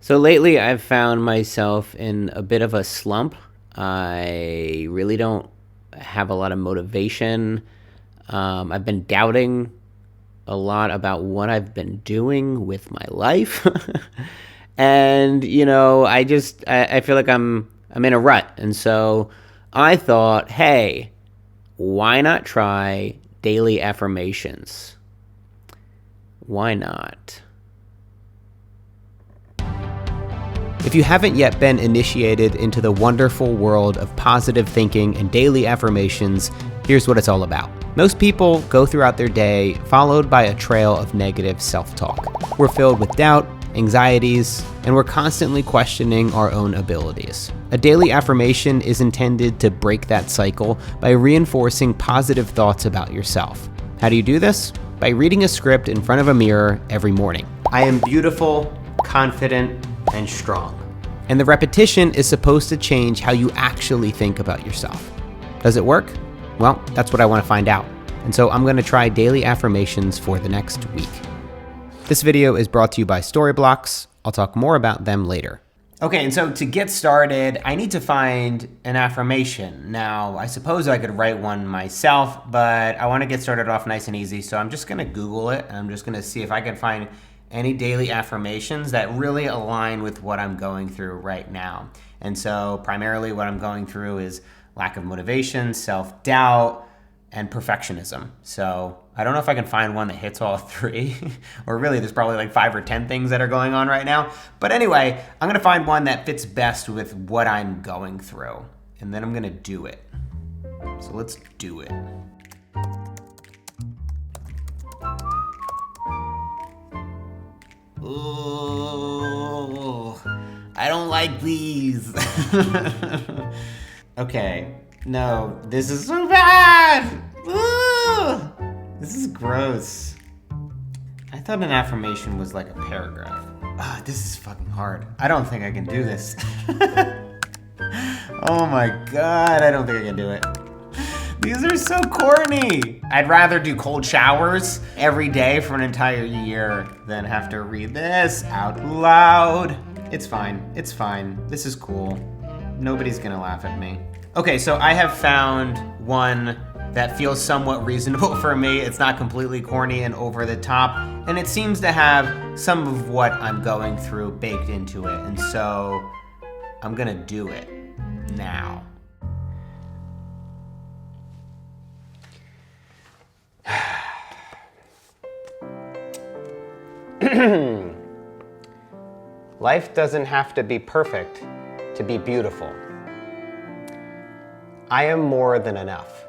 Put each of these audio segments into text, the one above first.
So lately, I've found myself in a bit of a slump. I really don't have a lot of motivation. I've been doubting a lot about what I've been doing with my life, and I feel like I'm in a rut. And so I thought, hey, why not try daily affirmations? Why not? If you haven't yet been initiated into the wonderful world of positive thinking and daily affirmations, here's what it's all about. Most people go throughout their day followed by a trail of negative self-talk. We're filled with doubt, anxieties, and we're constantly questioning our own abilities. A daily affirmation is intended to break that cycle by reinforcing positive thoughts about yourself. How do you do this? By reading a script in front of a mirror every morning. I am beautiful, confident, and strong. And the repetition is supposed to change how you actually think about yourself. Does it work? Well, that's what I want to find out. And so I'm going to try daily affirmations for the next week. This video is brought to you by Storyblocks. I'll talk more about them later. Okay, and so to get started, I need to find an affirmation. Now, I suppose I could write one myself, but I want to get started off nice and easy, so I'm just going to Google it, and I'm just going to see if I can find any daily affirmations that really align with what I'm going through right now. And so primarily what I'm going through is lack of motivation, self-doubt, and perfectionism. So I don't know if I can find one that hits all three, or really there's probably like 5 or 10 things that are going on right now. But anyway, I'm gonna find one that fits best with what I'm going through, and then I'm gonna do it. So let's do it. Ooh, I don't like these. Okay, no, this is so bad. Ooh, this is gross. I thought an affirmation was like a paragraph. This is fucking hard. I don't think I can do this. Oh my God, I don't think I can do it. These are so corny. I'd rather do cold showers every day for an entire year than have to read this out loud. It's fine. It's fine. This is cool. Nobody's gonna laugh at me. Okay, so I have found one that feels somewhat reasonable for me. It's not completely corny and over the top, and it seems to have some of what I'm going through baked into it. And so I'm gonna do it now. Life doesn't have to be perfect to be beautiful. I am more than enough.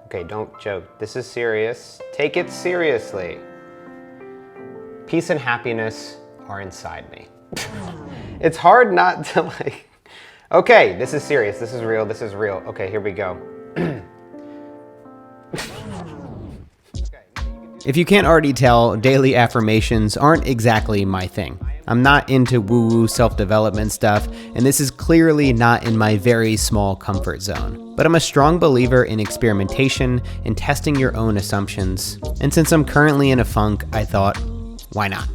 Okay, don't joke. This is serious. Take it seriously. Peace and happiness are inside me. It's hard not to like... Okay, this is serious. This is real. This is real. Okay, here we go. If you can't already tell, daily affirmations aren't exactly my thing. I'm not into woo-woo self-development stuff, and this is clearly not in my very small comfort zone. But I'm a strong believer in experimentation and testing your own assumptions. And since I'm currently in a funk, I thought, why not?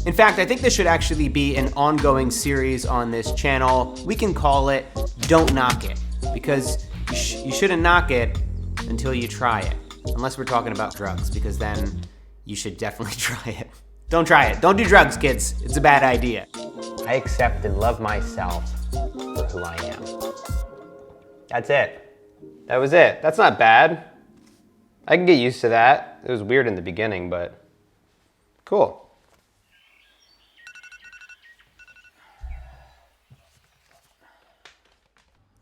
In fact, I think this should actually be an ongoing series on this channel. We can call it Don't Knock It, because you shouldn't knock it until you try it. Unless we're talking about drugs, because then you should definitely try it. Don't try it. Don't do drugs, kids. It's a bad idea. I accept and love myself for who I am. That's it. That was it. That's not bad. I can get used to that. It was weird in the beginning, but cool.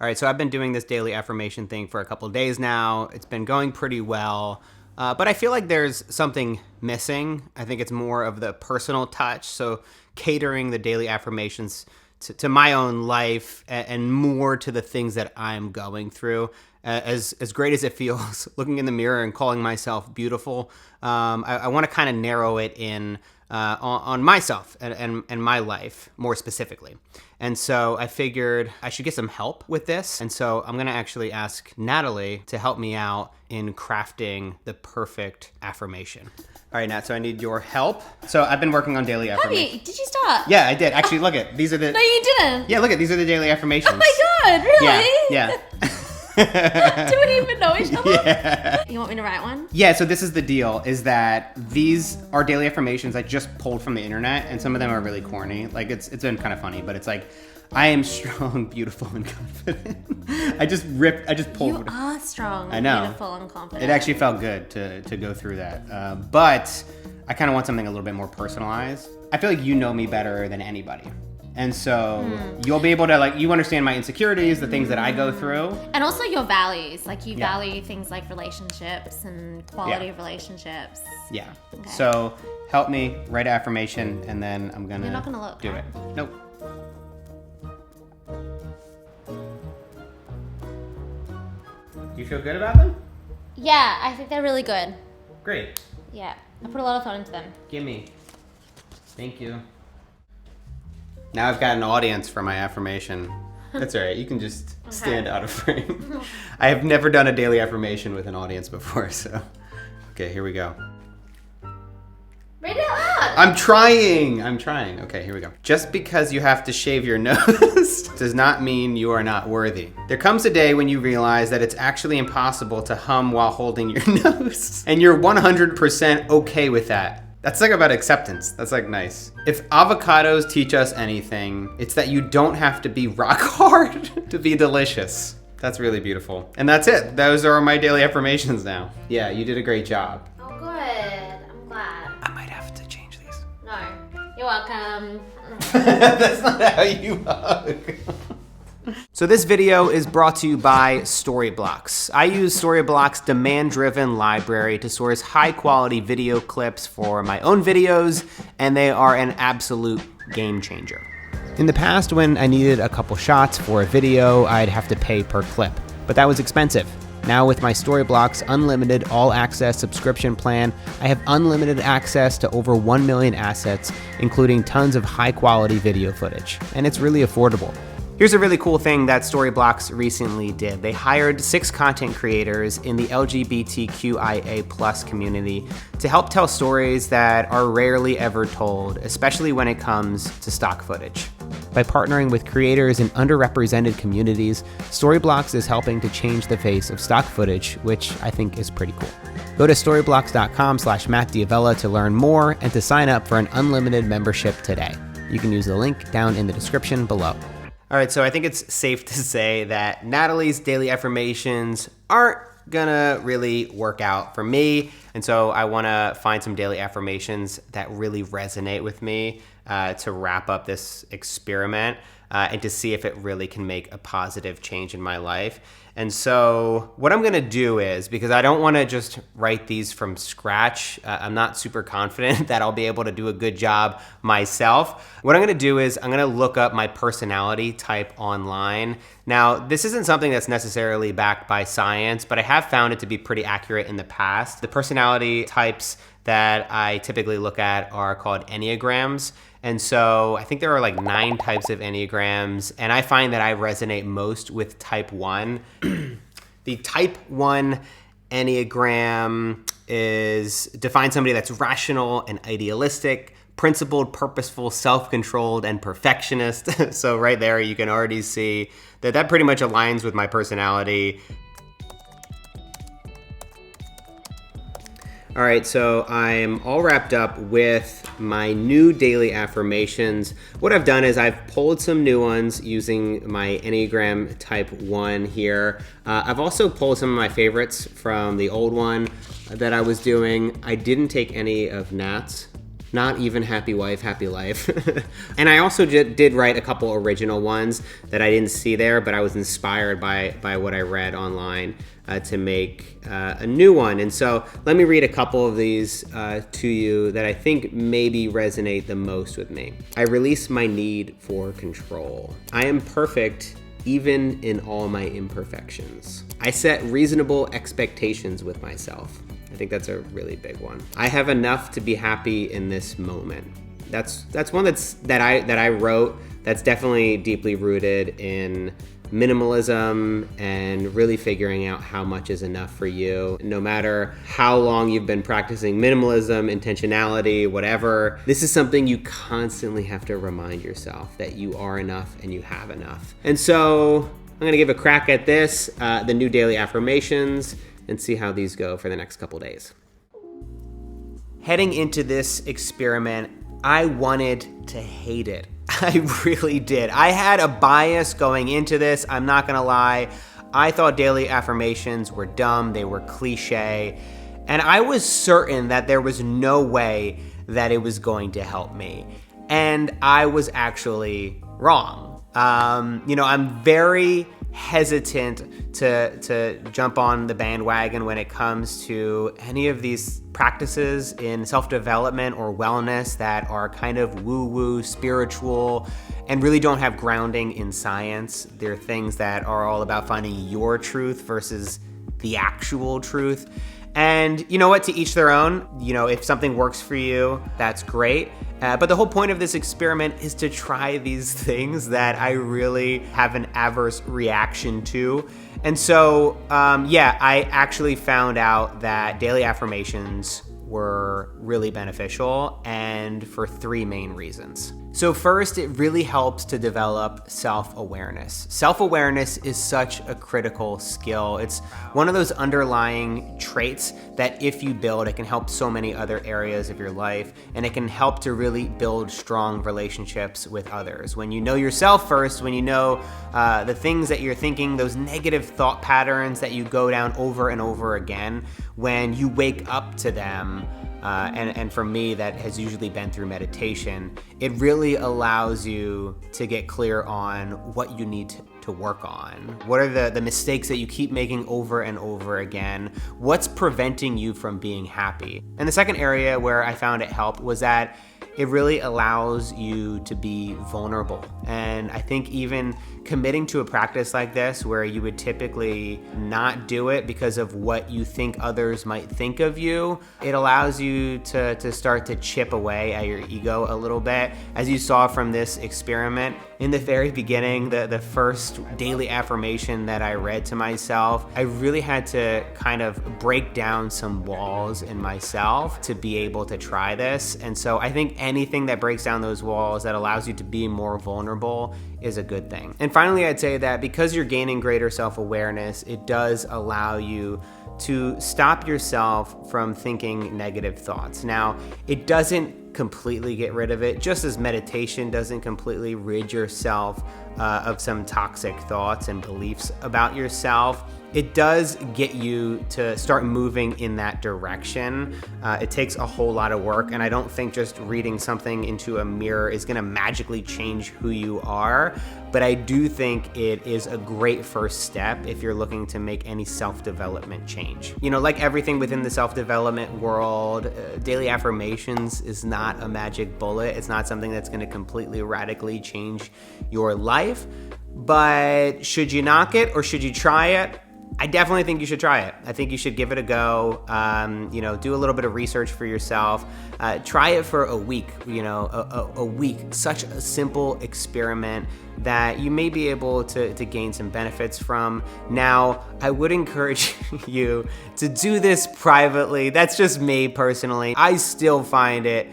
All right, so I've been doing this daily affirmation thing for a couple of days now. It's been going pretty well, but I feel like there's something missing. I think it's more of the personal touch, so catering the daily affirmations to my own life and more to the things that I'm going through. As great as it feels looking in the mirror and calling myself beautiful, I want to kind of narrow it in on myself and my life more specifically. And so I figured I should get some help with this. And so I'm going to actually ask Natalie to help me out in crafting the perfect affirmation. All right, Nat, so I need your help. So I've been working on daily affirmations. Did you start? Yeah, I did. Actually, look at these are the. No, you didn't. Yeah, look at these are the daily affirmations. Oh my God, really? Yeah. Do we even know each other? Yeah. You want me to write one? Yeah, so this is the deal, is that these are daily affirmations I just pulled from the internet, and some of them are really corny. Like, it's been kind of funny, but it's like, I am strong, beautiful, and confident. I just pulled. You are strong, I know. beautiful, and confident. It actually felt good to go through that. But I kind of want something a little bit more personalized. I feel like you know me better than anybody. And so you'll be able to, like, you understand my insecurities, the things that I go through. And also your values. Like, you value things like relationships and quality of relationships. Yeah. Okay. So help me write an affirmation, and then I'm going to You're not going to look. do it. Nope. You feel good about them? Yeah, I think they're really good. Great. Yeah, I put a lot of thought into them. Gimme. Thank you. Now I've got an audience for my affirmation. That's all right. You can just stand out of frame. I have never done a daily affirmation with an audience before, so. Okay, here we go. Read it out loud. I'm trying. Okay, here we go. Just because you have to shave your nose does not mean you are not worthy. There comes a day when you realize that it's actually impossible to hum while holding your nose. And you're 100% okay with that. That's like about acceptance. That's like nice. If avocados teach us anything, it's that you don't have to be rock hard to be delicious. That's really beautiful. And that's it. Those are my daily affirmations now. Yeah, you did a great job. Oh, good. I'm glad. I might have to change these. No. You're welcome. That's not how you hug. So this video is brought to you by Storyblocks. I use Storyblocks' demand-driven library to source high-quality video clips for my own videos, and they are an absolute game changer. In the past, when I needed a couple shots for a video, I'd have to pay per clip, but that was expensive. Now with my Storyblocks Unlimited All-Access subscription plan, I have unlimited access to over 1 million assets, including tons of high-quality video footage, and it's really affordable. Here's a really cool thing that Storyblocks recently did. They hired 6 content creators in the LGBTQIA+ community to help tell stories that are rarely ever told, especially when it comes to stock footage. By partnering with creators in underrepresented communities, Storyblocks is helping to change the face of stock footage, which I think is pretty cool. Go to storyblocks.com/MattDiavella to learn more and to sign up for an unlimited membership today. You can use the link down in the description below. All right, so I think it's safe to say that Natalie's daily affirmations aren't gonna really work out for me. And so I wanna find some daily affirmations that really resonate with me to wrap up this experiment and to see if it really can make a positive change in my life. And so what I'm gonna do is, because I don't wanna just write these from scratch, I'm not super confident that I'll be able to do a good job myself. What I'm gonna do is I'm gonna look up my personality type online. Now, this isn't something that's necessarily backed by science, but I have found it to be pretty accurate in the past. The personality types that I typically look at are called Enneagrams. And so I think there are like 9 types of Enneagrams, and I find that I resonate most with type 1. The type 1 Enneagram defines somebody that's rational and idealistic, principled, purposeful, self-controlled, and perfectionist. So right there, you can already see that that pretty much aligns with my personality. All right, so I'm all wrapped up with my new daily affirmations. What I've done is I've pulled some new ones using my Enneagram type 1 here. I've also pulled some of my favorites from the old one that I was doing. I didn't take any of Nat's, not even Happy Wife, Happy Life. And I also did write a couple original ones that I didn't see there, but I was inspired by what I read online to make a new one. And so let me read a couple of these to you that I think maybe resonate the most with me. I release my need for control. I am perfect even in all my imperfections. I set reasonable expectations with myself. I think that's a really big one. I have enough to be happy in this moment. That's one that I wrote that's definitely deeply rooted in minimalism and really figuring out how much is enough for you. No matter how long you've been practicing minimalism, intentionality, whatever, this is something you constantly have to remind yourself that you are enough and you have enough. And so I'm going to give a crack at this, the new daily affirmations, and see how these go for the next couple days. Heading into this experiment, I wanted to hate it. I really did. I had a bias going into this. I'm not going to lie. I thought daily affirmations were dumb. They were cliche. And I was certain that there was no way that it was going to help me. And I was actually wrong. I'm very hesitant to jump on the bandwagon when it comes to any of these practices in self-development or wellness that are kind of woo-woo spiritual and really don't have grounding in science. They're things that are all about finding your truth versus the actual truth. And you know what? To each their own. If something works for you, that's great. But the whole point of this experiment is to try these things that I really have an adverse reaction to. And so, I actually found out that daily affirmations were really beneficial, and for three main reasons. So first, it really helps to develop self-awareness. Self-awareness is such a critical skill. It's one of those underlying traits that if you build, it can help so many other areas of your life, and it can help to really build strong relationships with others. When you know yourself first, when you know the things that you're thinking, those negative thought patterns that you go down over and over again, when you wake up to them, and for me, that has usually been through meditation, it really allows you to get clear on what you need to work on. What are the mistakes that you keep making over and over again? What's preventing you from being happy? And the second area where I found it helped was that it really allows you to be vulnerable. And I think even committing to a practice like this, where you would typically not do it because of what you think others might think of you, it allows you to start to chip away at your ego a little bit. As you saw from this experiment, in the very beginning, the first daily affirmation that I read to myself, I really had to kind of break down some walls in myself to be able to try this. And so I think anything that breaks down those walls, that allows you to be more vulnerable, is a good thing. And finally, I'd say that because you're gaining greater self-awareness, it does allow you to stop yourself from thinking negative thoughts. Now, it doesn't completely get rid of it, just as meditation doesn't completely rid yourself of some toxic thoughts and beliefs about yourself. It does get you to start moving in that direction. It takes a whole lot of work, and I don't think just reading something into a mirror is gonna magically change who you are, but I do think it is a great first step if you're looking to make any self-development change. Like everything within the self-development world, daily affirmations is not a magic bullet. It's not something that's gonna completely radically change your life, but should you knock it or should you try it? I definitely think you should try it. I think you should give it a go. Do a little bit of research for yourself. Try it for a week, a week. Such a simple experiment that you may be able to gain some benefits from. Now, I would encourage you to do this privately. That's just me personally. I still find it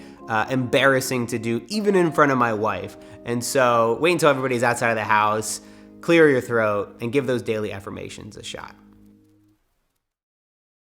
embarrassing to do, even in front of my wife. And so wait until everybody's outside of the house, clear your throat, and give those daily affirmations a shot.